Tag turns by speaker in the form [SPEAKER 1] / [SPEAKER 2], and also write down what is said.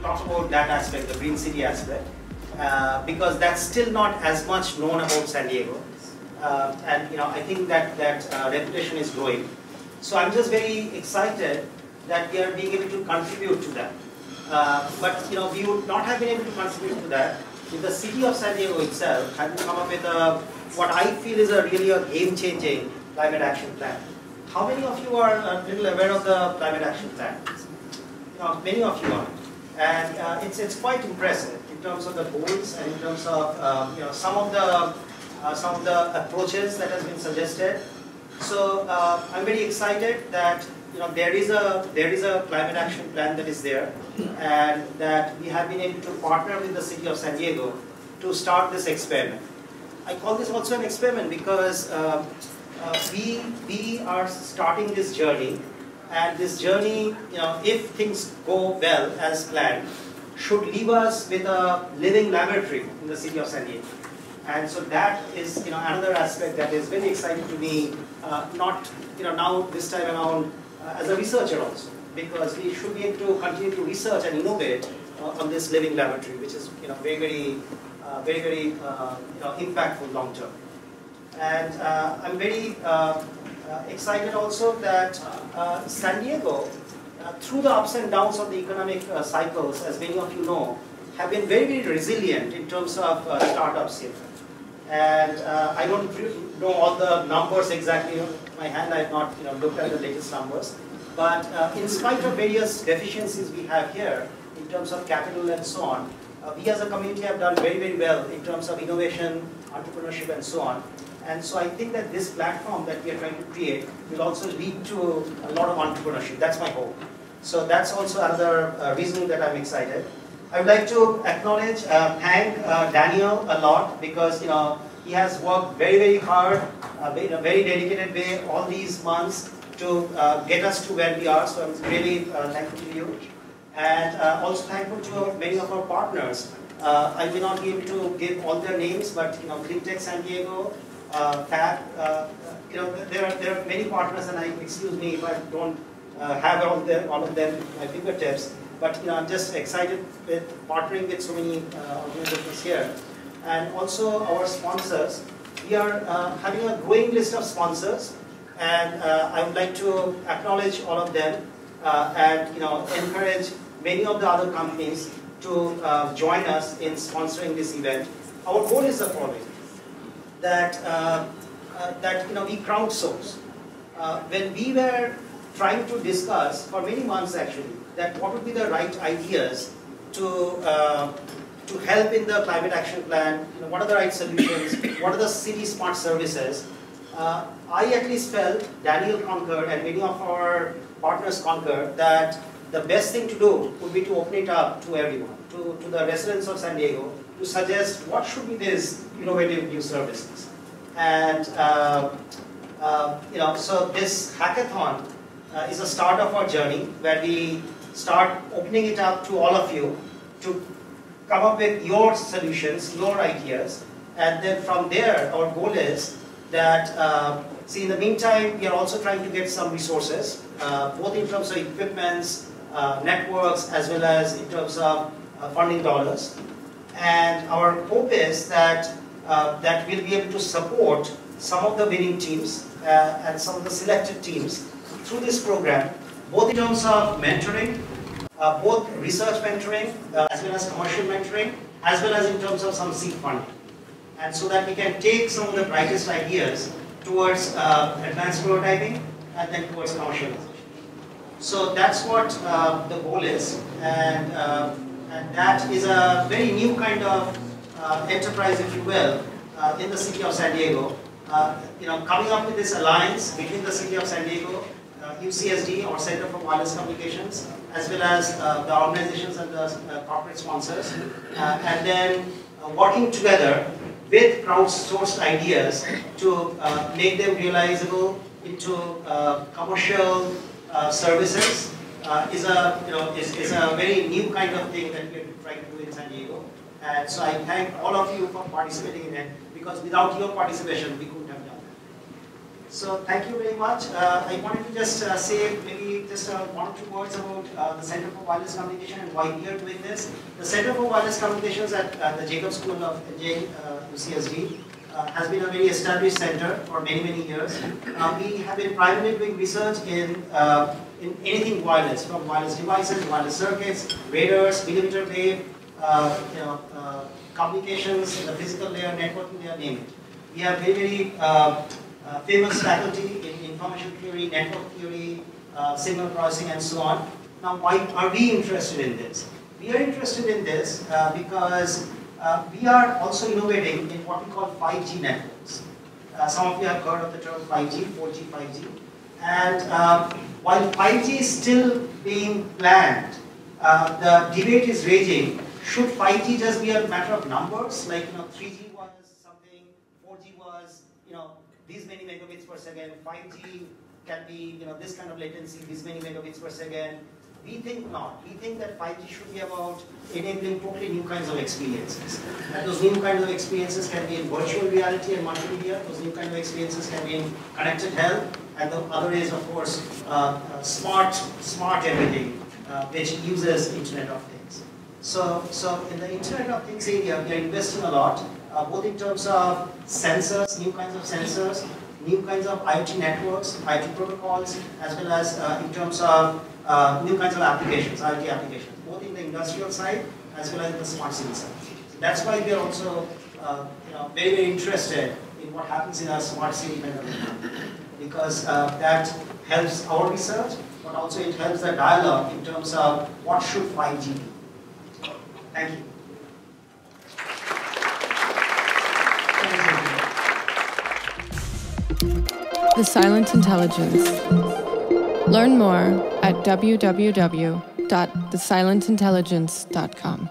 [SPEAKER 1] talk about that aspect, the green city aspect, because that's still not as much known about San Diego. And I think that reputation is growing. So I'm just very excited that we are being able to contribute to that. But we would not have been able to contribute to that if the city of San Diego itself hadn't come up with what I feel is really a game-changing climate action plan. How many of you are a little aware of the climate action plan? Many of you are, and it's quite impressive in terms of the goals and in terms of some of the approaches that has been suggested. So I'm very excited that there is a climate action plan that is there, and that we have been able to partner with the city of San Diego to start this experiment. I call this also an experiment because we are starting this journey, and this journey, if things go well as planned, should leave us with a living laboratory in the city of San Diego. And so that is another aspect that is very exciting to me, not now this time around as a researcher also, because we should be able to continue to research and innovate on this living laboratory, which is very impactful long term. And I'm very excited also that San Diego, through the ups and downs of the economic cycles, as many of you know, have been very resilient in terms of startups here. And I don't know all the numbers exactly on my hand. I have not looked at the latest numbers. But in spite of various deficiencies we have here in terms of capital and so on, we as a community have done very well in terms of innovation, entrepreneurship and so on. And so I think that this platform that we are trying to create will also lead to a lot of entrepreneurship. That's my hope. So that's also another reason that I'm excited. I would like to acknowledge, thank Daniel a lot, because he has worked very hard, in a very dedicated way all these months to get us to where we are. So I'm really thankful to you, and also thankful to many of our partners. I will not be able to give all their names, but Clean Tech San Diego, FAB, there are many partners, and excuse me if I don't have all of them at my fingertips. But I'm just excited with partnering with so many organizations here. And also our sponsors. We are having a growing list of sponsors, and I would like to acknowledge all of them and encourage many of the other companies to join us in sponsoring this event. Our goal is the following: that we crowdsource. When we were trying to discuss for many months actually, that what would be the right ideas to help in the climate action plan, what are the right solutions, what are the city smart services. I at least felt, Daniel concurred and many of our partners concurred, that the best thing to do would be to open it up to everyone, to the residents of San Diego, to suggest what should be these innovative new services. And so this hackathon is a start of our journey, where we start opening it up to all of you to come up with your solutions, your ideas, and then from there our goal is that, see, in the meantime we are also trying to get some resources, both in terms of equipments, networks, as well as in terms of funding dollars. And our hope is that we'll be able to support some of the winning teams and some of the selected teams through this program, both in terms of mentoring, both research mentoring, as well as commercial mentoring, as well as in terms of some seed funding. And so that we can take some of the brightest ideas towards advanced prototyping and then towards commercialization. So that's what the goal is, and that is a very new kind of enterprise, if you will, in the city of San Diego. Coming up with this alliance between the city of San Diego, UCSD, or Center for Wireless Communications, as well as the organizations and the corporate sponsors, and then working together with crowdsourced ideas to make them realizable into commercial services is a very new kind of thing that we're trying to do in San Diego. And so I thank all of you for participating in it, because without your participation we couldn't have done that. So thank you very much. I wanted to just say maybe just 1 or 2 words about the Center for Wireless Communication and why we are doing this. The Center for Wireless Communications at the Jacob School of Engineering, UCSD, has been a very established center for many, many years. We have been primarily doing research in anything wireless, from wireless devices, wireless circuits, radars, millimeter wave, communications, the physical layer, networking layer, name it. We have very, very famous faculty in information theory, network theory, signal processing, and so on. Now, why are we interested in this? We are interested in this because we are also innovating in what we call 5G networks. Some of you have heard of the term 5G, 4G, 5G. And while 5G is still being planned, the debate is raging. Should 5G just be a matter of numbers? Like, 3G was something, 4G was, these many megabits per second. 5G can be, this kind of latency, these many megabits per second. We think not. We think that 5G should be about enabling totally new kinds of experiences. And those new kinds of experiences can be in virtual reality and multimedia. Those new kinds of experiences can be in connected health. And the other is, of course, smart everything, which uses Internet of Things. So in the Internet of Things area, we are investing a lot, both in terms of sensors, new kinds of sensors, new kinds of IoT networks, IoT protocols, as well as in terms of new kinds of applications, IoT applications, both in the industrial side as well as in the smart city side. So that's why we are also very, very interested in what happens in our smart city kind of environment, because that helps our research, but also it helps the dialogue in terms of what should 5G be. Thank you.
[SPEAKER 2] The Silent Intelligence. Learn more at www.thesilentintelligence.com.